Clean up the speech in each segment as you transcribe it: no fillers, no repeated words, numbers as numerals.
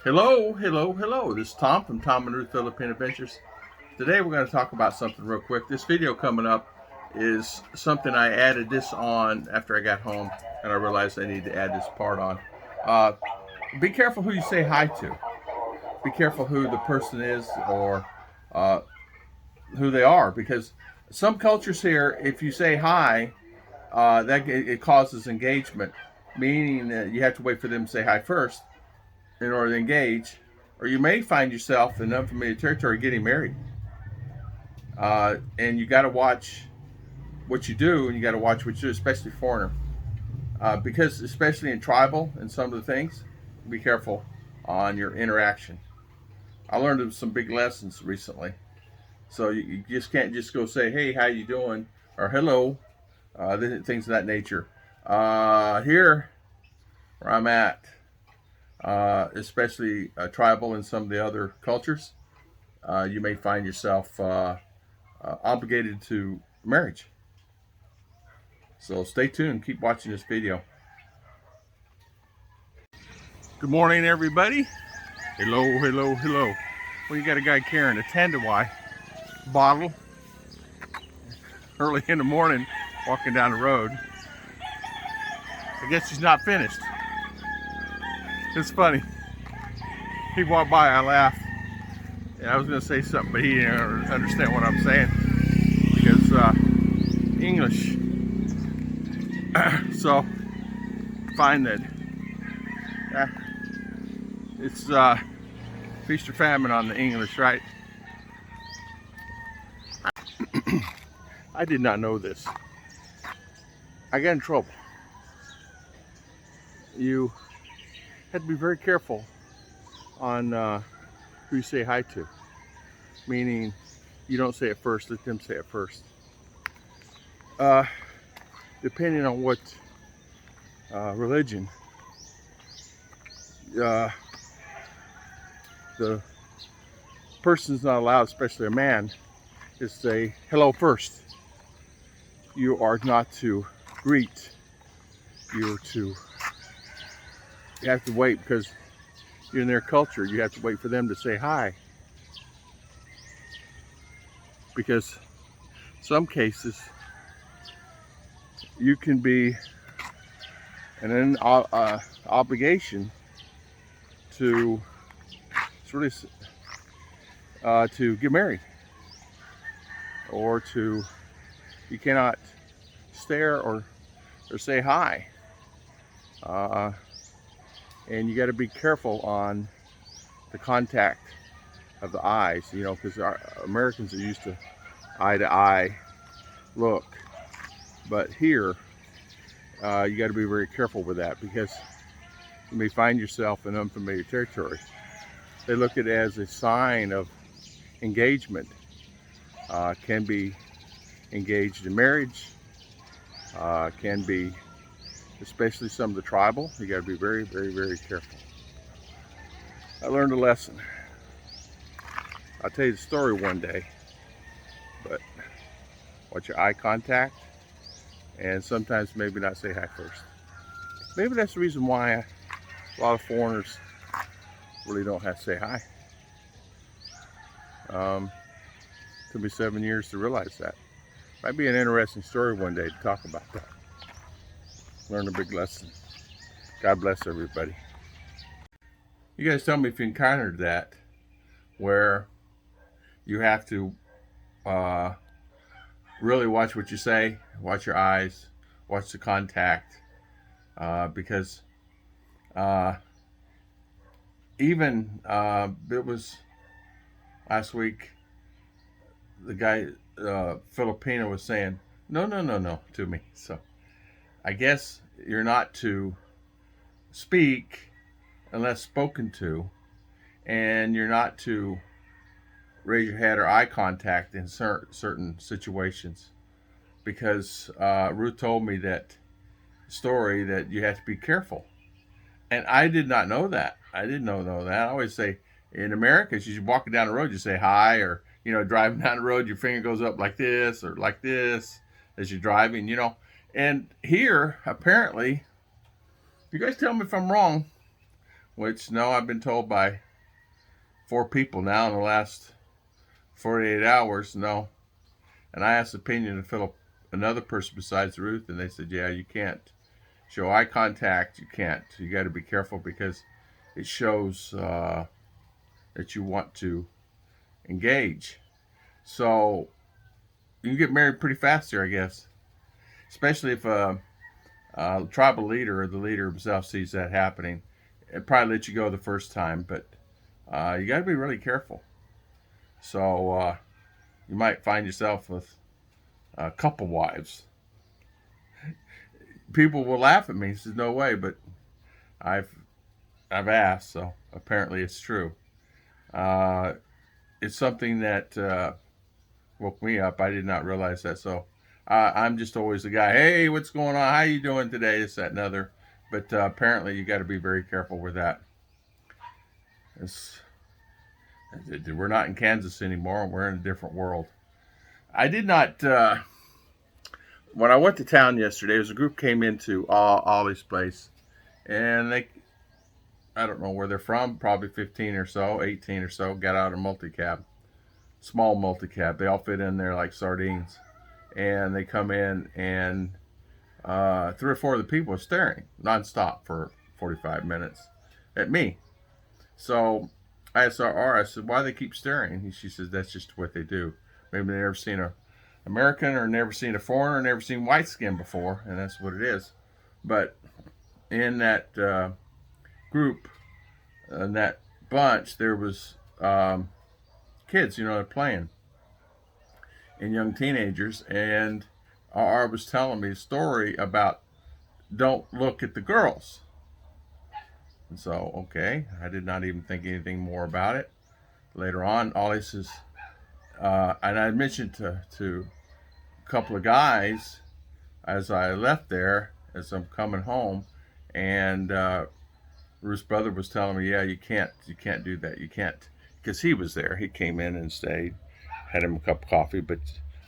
Hello, hello, hello. This is Tom from Tom and Ruth Philippine Adventures. Today we're going to talk about something real quick. This video coming up is something I added this on after I got home and I realized I need to add this part on. Uh, be careful who you say hi to. Be careful who the person is or uh, who they are, because some cultures here, if you say hi, that it causes engagement, meaning that you have to wait for them to say hi first in order to engage, or you may find yourself in unfamiliar territory getting married. And you got to watch what you do, and you got to watch what you do, especially foreigner, because especially in tribal and some of the things, be careful on your interaction. I learned some big lessons recently, so you just can't just go say, "Hey, how you doing?" or "Hello," things of that nature. Here, where I'm at, especially tribal and some of the other cultures, you may find yourself obligated to marriage. So stay tuned. Keep watching this video. Good morning, everybody. Hello, hello, hello. Well, you got a guy carrying a Tanduay bottle early in the morning, walking down the road. I guess he's not finished. It's funny. He walked by, I laughed. And I was going to say something, but he didn't understand what I'm saying because English. So find that it's feast or famine on the English, right? I did not know this. I got in trouble. You had to be very careful on who you say hi to, meaning you don't say it first, let them say it first. Depending on what religion, the person's not allowed, especially a man, is say hello first. You are not to greet. You have to wait, because you're in their culture. You have to wait for them to say hi, because some cases you can be an obligation to really to get married, or you cannot stare or say hi, and you got to be careful on the contact of the eyes, because our Americans are used to eye look, but here you got to be very careful with that, because you may find yourself in unfamiliar territory. They look at it as a sign of engagement. Can be engaged in marriage, can be, especially some of the tribal, you got to be very, very, very careful. I learned a lesson. I'll tell you the story one day, but watch your eye contact, and sometimes maybe not say hi first. Maybe that's the reason why a lot of foreigners really don't have to say hi. Took me 7 years to realize that. Might be an interesting story one day to talk about that. Learn a big lesson. God bless everybody. You guys tell me if you encountered that, where you have to really watch what you say, watch your eyes, watch the contact, because even it was last week, the guy Filipino was saying no, no, no, no to me. So I guess you're not to speak unless spoken to, and you're not to raise your head or eye contact in certain situations, because Ruth told me that story that you have to be careful, and I did not know that. I didn't know that. I always say in America, as you're walking down the road, you say hi, or driving down the road, your finger goes up like this or like this as you're driving, And here, apparently, you guys tell me if I'm wrong, which no, I've been told by 4 people now in the last 48 hours, no. And I asked the opinion of another person besides Ruth, and they said, yeah, you can't show eye contact. You can't. You got to be careful because it shows that you want to engage. So you can get married pretty fast here, I guess. Especially if a tribal leader or the leader himself sees that happening. It probably let you go the first time, but you got to be really careful. So you might find yourself with a couple wives. People will laugh at me. Says no way, but I've asked, so apparently it's true. Uh, it's something that woke me up. I did not realize that. So I'm just always the guy. Hey, what's going on? How you doing today? This, that, and other. But apparently you got to be very careful with that. We're not in Kansas anymore. We're in a different world. I did not. When I went to town yesterday, there was a group came into Ollie's place, and I don't know where they're from, probably 15 or so, 18 or so, got out of a multi-cab, small multi-cab. They all fit in there like sardines. And they come in, and 3 or 4 of the people are staring nonstop for 45 minutes at me. So I asked I said, why do they keep staring? And she says, that's just what they do. Maybe they've never seen an American or never seen a foreigner, never seen white skin before, and that's what it is. But in that group, in that bunch, there was kids, they're playing, and young teenagers, and R was telling me a story about don't look at the girls. And so, okay, I did not even think anything more about it. Later on, Ollie says, and I mentioned to a couple of guys as I left there, as I'm coming home, and Ruth's brother was telling me, yeah, you can't do that. You can't, because he was there. He came in and stayed, had him a cup of coffee, but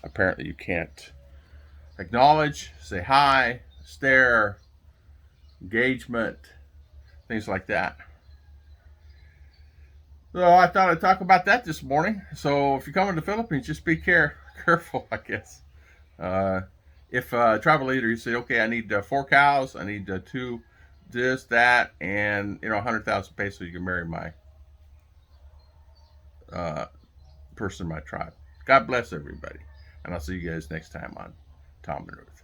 apparently you can't acknowledge, say hi, stare, engagement, things like that. So I thought I'd talk about that this morning. So if you're coming to the Philippines, just be careful, I guess. If a tribal leader, you say, okay, I need 4 cows, I need 2 this, that, and 100,000 pesos, you can marry my person in my tribe. God bless everybody. And I'll see you guys next time on Tom and Ruth.